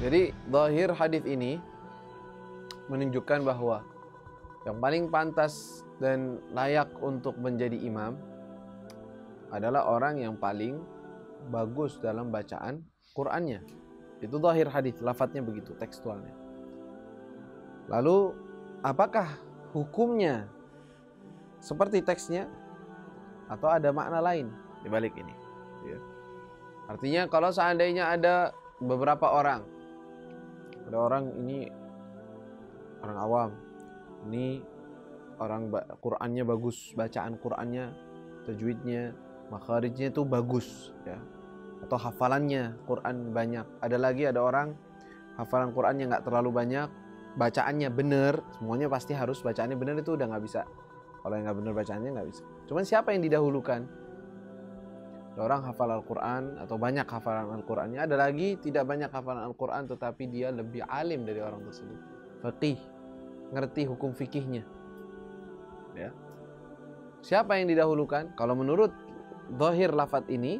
Jadi zahir hadis ini menunjukkan bahwa yang paling pantas dan layak untuk menjadi imam adalah orang yang paling bagus dalam bacaan Qur'annya. Itu zahir hadis, lafadznya begitu, tekstualnya. Lalu apakah hukumnya seperti teksnya atau ada makna lain di balik ini? Ya. Artinya kalau seandainya ada beberapa orang, ada orang ini orang awam, ini orang Qur'annya bagus, bacaan Qur'annya, tajwidnya, makharijnya itu bagus, ya, atau hafalannya Qur'an banyak. Ada orang hafalan Qur'annya nggak terlalu banyak, bacaannya bener, semuanya pasti harus bacaannya bener, itu udah nggak bisa. Kalau yang nggak bener bacaannya nggak bisa. Cuman siapa yang didahulukan? Ada orang hafal Al-Quran atau banyak hafalan Al-Qurannya, ada lagi tidak banyak hafalan Al-Quran tetapi dia lebih alim dari orang tersebut, faqih, ngerti hukum fikihnya, ya. Siapa yang didahulukan? Kalau menurut zahir lafadz ini,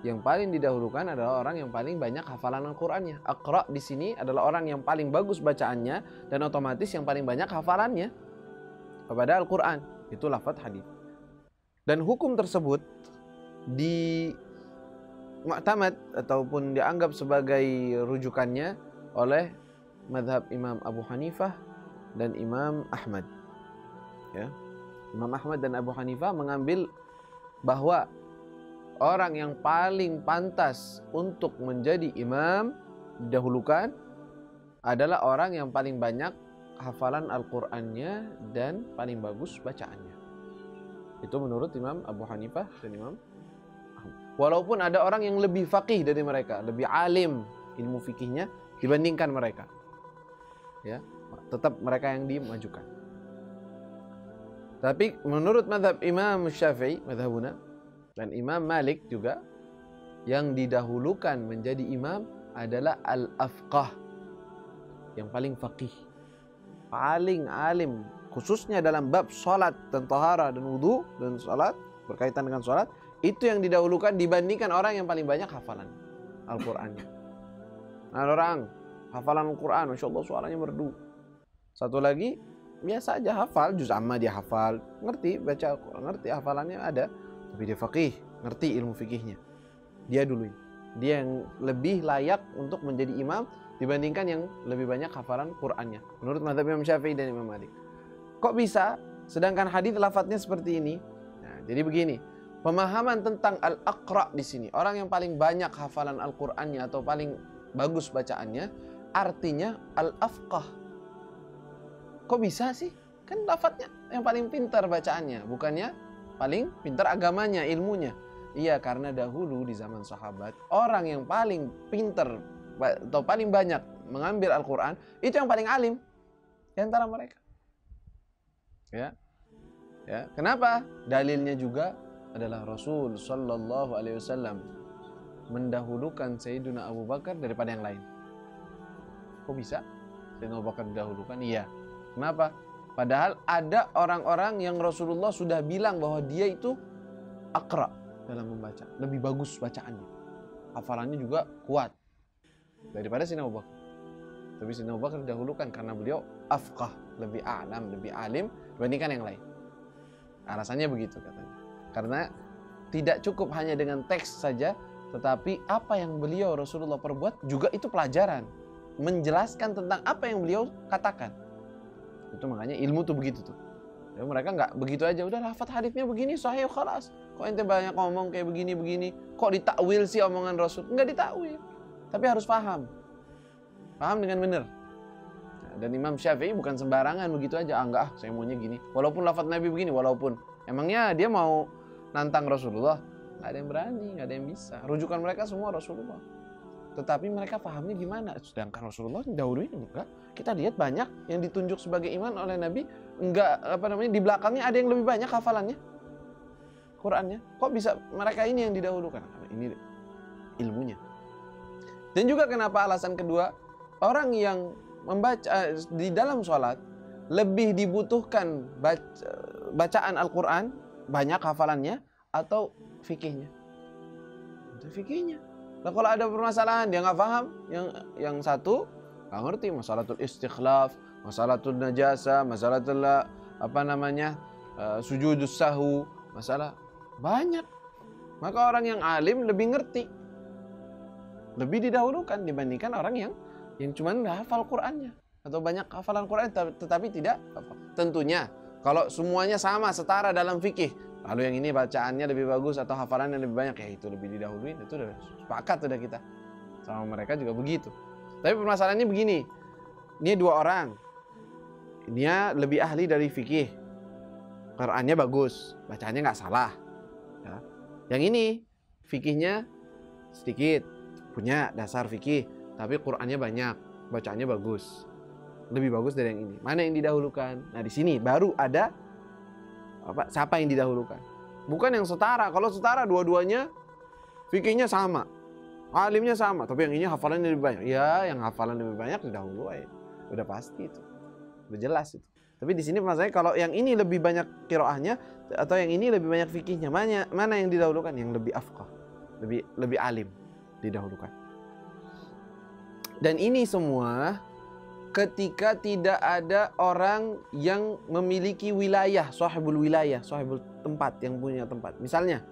yang paling didahulukan adalah orang yang paling banyak hafalan Al-Qur'annya. Aqra di sini adalah orang yang paling bagus bacaannya dan otomatis yang paling banyak hafalannya kepada Al-Qur'an. Itu lafadz hadis. Dan hukum tersebut di mu'tamad ataupun dianggap sebagai rujukannya oleh mazhab Imam Abu Hanifah dan Imam Ahmad. Ya. Imam Ahmad dan Abu Hanifah mengambil bahwa orang yang paling pantas untuk menjadi imam didahulukan adalah orang yang paling banyak hafalan Al-Qur'annya dan paling bagus bacaannya. Itu menurut Imam Abu Hanifah dan Imam Ahmad. Walaupun ada orang yang lebih faqih dari mereka, lebih alim ilmu fikihnya dibandingkan mereka, ya, tetap mereka yang dimajukan. Tapi menurut mazhab Imam Syafi'i, mazhabuna, dan Imam Malik juga, yang didahulukan menjadi imam adalah al-afqah, yang paling faqih, paling alim, khususnya dalam bab salat dan tahara dan wudu dan salat, berkaitan dengan salat, itu yang didahulukan dibandingkan orang yang paling banyak hafalan Al-Qur'annya. Nah, orang hafalan Al-Qur'an, Masya Allah suaranya merdu. Satu lagi biasa aja hafal, juz amma dia hafal, ngerti baca Al-Qur'an, ngerti hafalannya ada, tapi dia faqih, ngerti ilmu fikihnya. Dia dulu, dia yang lebih layak untuk menjadi imam dibandingkan yang lebih banyak hafalan Qur'annya menurut mazhab Imam Syafi'i dan Imam Malik. Kok bisa? Sedangkan hadis lafadznya seperti ini. Nah, jadi begini, pemahaman tentang al-aqra di sini, orang yang paling banyak hafalan Al-Qur'annya atau paling bagus bacaannya, artinya al-afqah. Kok bisa sih? Kan lafadznya yang paling pintar bacaannya, bukannya paling pintar agamanya, ilmunya. Iya, karena dahulu di zaman sahabat, orang yang paling pintar atau paling banyak mengambil Al-Quran, itu yang paling alim di antara mereka. Ya, ya. Kenapa? Dalilnya juga adalah Rasul Sallallahu Alaihi Wasallam mendahulukan Sayyidina Abu Bakar daripada yang lain. Kok bisa Sayyidina Abu Bakar didahulukan? Iya. Kenapa? Padahal ada orang-orang yang Rasulullah sudah bilang bahwa dia itu aqra dalam membaca, lebih bagus bacaannya, hafalannya juga kuat daripada Sayyidina Abu Bakar. Tapi Sayyidina Abu Bakar didahulukan karena beliau afqah, lebih a'lam, lebih alim dibandingkan yang lain. Alasannya begitu katanya. Karena tidak cukup hanya dengan teks saja, tetapi apa yang beliau Rasulullah perbuat juga itu pelajaran, menjelaskan tentang apa yang beliau katakan. Itu makanya ilmu tuh begitu tuh. Ya, mereka nggak begitu aja, udah lafadz hadisnya begini sahih khalas. Kok ente banyak ngomong kayak begini-begini, kok ditakwil sih omongan Rasul? Enggak ditakwil, tapi harus paham. Paham dengan benar. Nah, dan Imam Syafi'i bukan sembarangan begitu aja, enggak, saya maunya gini. Walaupun lafadz Nabi begini, walaupun emangnya dia mau nantang Rasulullah? Nggak ada yang berani, nggak ada yang bisa. Rujukan mereka semua Rasulullah. Tetapi mereka pahamnya gimana? Sedangkan Rasulullah dahulunya enggak. Kita lihat banyak yang ditunjuk sebagai iman oleh Nabi, enggak di belakangnya ada yang lebih banyak hafalannya Qur'annya. Kok bisa mereka ini yang didahulukan? Ini ilmunya. Dan juga kenapa alasan kedua, orang yang membaca di dalam sholat lebih dibutuhkan bacaan Al-Quran, banyak hafalannya, atau fikihnya? Itu fikihnya. Nah kalau ada permasalahan dia nggak paham, yang satu nggak ngerti masalatul istikhlaf, masalatul najasa, masalatul sujudus sahu, masalah banyak. Maka orang yang alim lebih ngerti, lebih didahulukan dibandingkan orang yang cuma hafal Qur'annya atau banyak hafalan Qur'an tetapi tidak hafal. Tentunya kalau semuanya sama setara dalam fikih, lalu yang ini bacaannya lebih bagus atau hafalannya lebih banyak, ya itu lebih didahului, itu udah sepakat udah kita. Sama mereka juga begitu. Tapi permasalahannya begini, ini dua orang, dia lebih ahli dari fikih, Qur'annya bagus, bacaannya nggak salah. Ya. Yang ini fikihnya sedikit, punya dasar fikih, tapi Qur'annya banyak, bacaannya bagus, lebih bagus dari yang ini. Mana yang didahulukan? Nah di sini baru ada siapa yang didahulukan? Bukan yang setara. Kalau setara dua-duanya fikihnya sama, alimnya sama, tapi yang ini hafalannya lebih banyak. Ya, yang hafalan lebih banyak didahulu aja. Udah pasti itu. Udah jelas itu. Tapi di sini maksudnya kalau yang ini lebih banyak qiraahnya atau yang ini lebih banyak fikihnya, mana yang didahulukan? Yang lebih afqah, lebih alim didahulukan. Dan ini semua ketika tidak ada orang yang memiliki wilayah, sahibul tempat, yang punya tempat. Misalnya,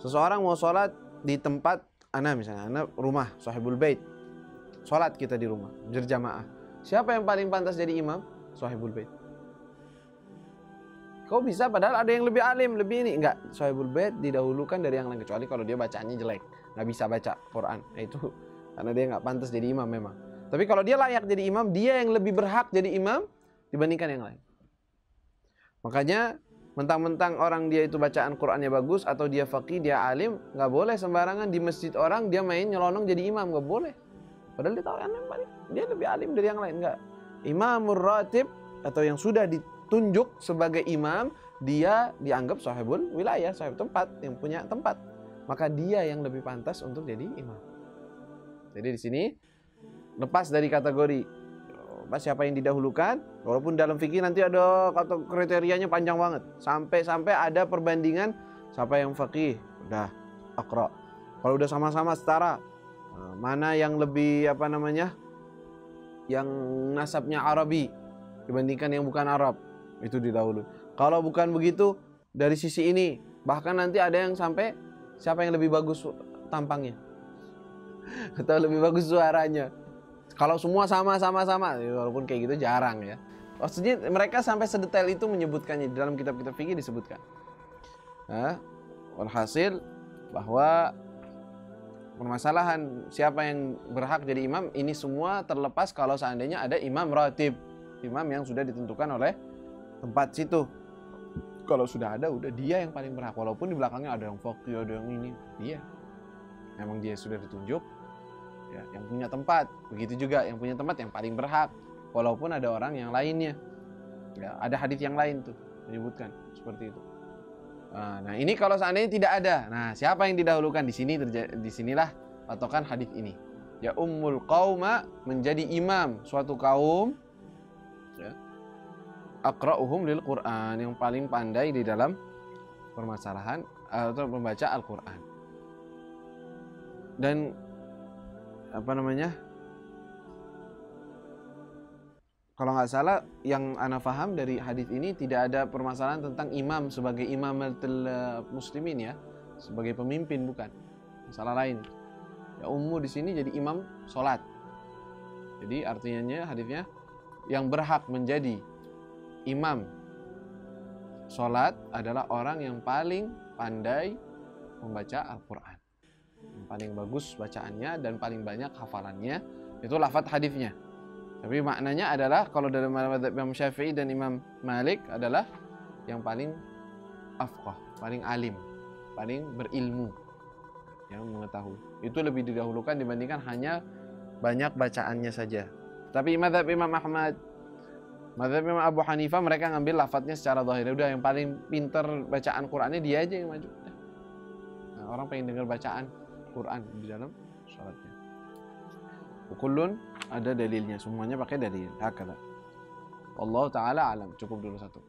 seseorang mau sholat di tempat misalnya rumah, sahibul bait. Sholat kita di rumah, berjamaah. Siapa yang paling pantas jadi imam? Sahibul bait. Kau bisa padahal ada yang lebih alim, lebih ini. Enggak, sahibul bait didahulukan dari yang lain. Kecuali kalau dia bacaannya jelek, nggak bisa baca Quran. Nah, itu karena dia nggak pantas jadi imam memang. Tapi kalau dia layak jadi imam, dia yang lebih berhak jadi imam dibandingkan yang lain. Makanya mentang-mentang orang dia itu bacaan Qur'annya bagus atau dia faqih, dia alim, nggak boleh sembarangan di masjid orang dia main nyelonong jadi imam, nggak boleh. Padahal dia tahu dia lebih alim dari yang lain, nggak. Imamur ratib atau yang sudah ditunjuk sebagai imam, dia dianggap sahibul wilayah, sahib tempat, yang punya tempat. Maka dia yang lebih pantas untuk jadi imam. Jadi di sini lepas dari kategori siapa yang didahulukan, walaupun dalam fikih nanti ada kriterianya panjang banget, sampai ada perbandingan siapa yang faqih, udah aqra. Kalau udah sama-sama setara, mana yang lebih yang nasabnya Arabi dibandingkan yang bukan Arab, itu didahului. Kalau bukan begitu, dari sisi ini bahkan nanti ada yang sampai siapa yang lebih bagus tampangnya atau lebih bagus suaranya. Kalau semua sama, walaupun kayak gitu jarang ya. Maksudnya mereka sampai sedetail itu menyebutkannya, di dalam kitab-kitab fikih disebutkan. Walhasil bahwa permasalahan siapa yang berhak jadi imam ini semua terlepas kalau seandainya ada imam ratib, imam yang sudah ditentukan oleh tempat situ. Kalau sudah ada, udah dia yang paling berhak. Walaupun di belakangnya ada yang faqih, ada yang ini, dia memang dia sudah ditunjuk. Ya, yang punya tempat, begitu juga yang punya tempat yang paling berhak, walaupun ada orang yang lainnya. Ya, ada hadis yang lain tuh menyebutkan seperti itu. Nah ini kalau seandainya tidak ada, nah siapa yang didahulukan di sini? Disinilah patokan hadis ini. Ya ummul qauma, menjadi imam suatu kaum. Ya, aqra'uhum lil Quran, yang paling pandai di dalam permasalahan atau membaca Al-Quran. Dan kalau nggak salah yang ana paham dari hadis ini tidak ada permasalahan tentang imam sebagai imamatul muslimin, ya, sebagai pemimpin, bukan masalah lain. Ya ummu di sini jadi imam sholat. Jadi artinya hadisnya yang berhak menjadi imam sholat adalah orang yang paling pandai membaca Al-Quran, yang paling bagus bacaannya dan paling banyak hafalannya. Itu lafadz hadisnya. Tapi maknanya adalah kalau dalam mazhab Imam Syafi'i dan Imam Malik adalah yang paling afqah, paling alim, paling berilmu, yang mengetahui. Itu lebih didahulukan dibandingkan hanya banyak bacaannya saja. Tapi mazhab Imam Ahmad, mazhab Imam Abu Hanifah, mereka ngambil lafadznya secara zahir. Udah yang paling pinter bacaan Qur'annya dia aja yang maju. Nah, orang pengen dengar bacaan Quran di dalam sholatnya. Kullun ada dalilnya, semuanya pakai dalil. Hakala. Wallahu taala alam. Cukup dulu satu.